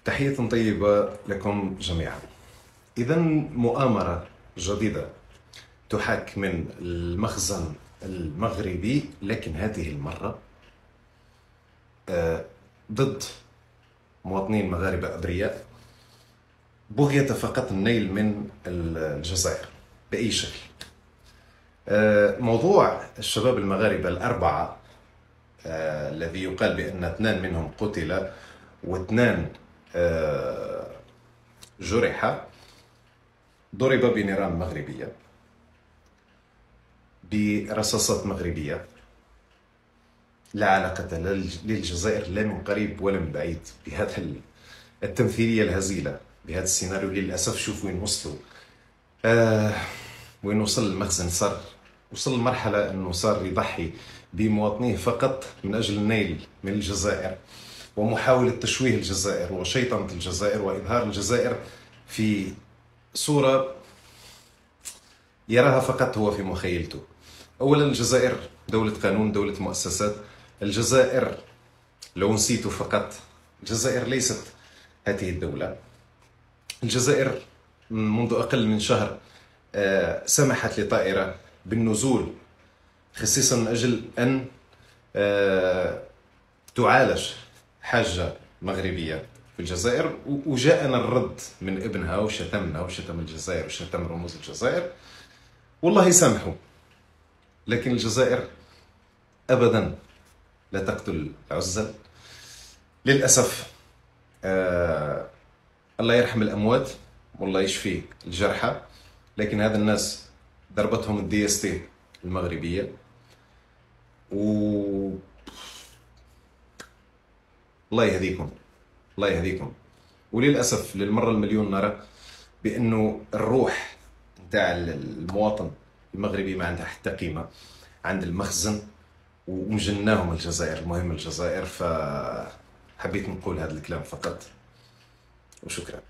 تحية طيبة لكم جميعا. إذا مؤامرة جديدة تحاك من المخزن المغربي، لكن هذه المرة ضد مواطنين مغاربة أبرياء، بغية فقط النيل من الجزائر بأي شكل. موضوع الشباب المغاربة الأربعة الذي يقال بأن 2 منهم قتل و2 جرح، ضرب بنيران مغربية برصاصات مغربية، لا علاقة للجزائر لا من قريب ولا من بعيد بهذا التمثيلية الهزيلة، بهذا السيناريو. للأسف شوف وين وصلوا، وين وصل المخزن. وصل لمرحلة أنه صار يضحي بمواطنيه فقط من أجل النيل من الجزائر، ومحاولة تشويه الجزائر وشيطنة الجزائر وإظهار الجزائر في صورة يراها فقط هو في مخيلته. أولا، الجزائر دولة قانون، دولة مؤسسات. الجزائر لو نسيتوا فقط، الجزائر ليست هذه الدولة. الجزائر منذ أقل من شهر سمحت لطائرة بالنزول خصيصا من أجل أن تعالج حاجة مغربية في الجزائر، وجاءنا الرد من ابنها وشتمنا وشتم الجزائر وشتم رموز الجزائر. والله يسامحوا، لكن الجزائر أبدا لا تقتل العزل للأسف. الله يرحم الأموات والله يشفي الجرحى، لكن هذا الناس ضربتهم الدي اس تي المغربية، و الله يهديكم، الله يهديكم. وللأسف للمرة المليون نرى بأنه الروح نتاع المواطن المغربي ما عندها حتى قيمة عند المخزن، ومجناهم الجزائر. المهم الجزائر، فحبيت نقول هذا الكلام فقط، وشكرا.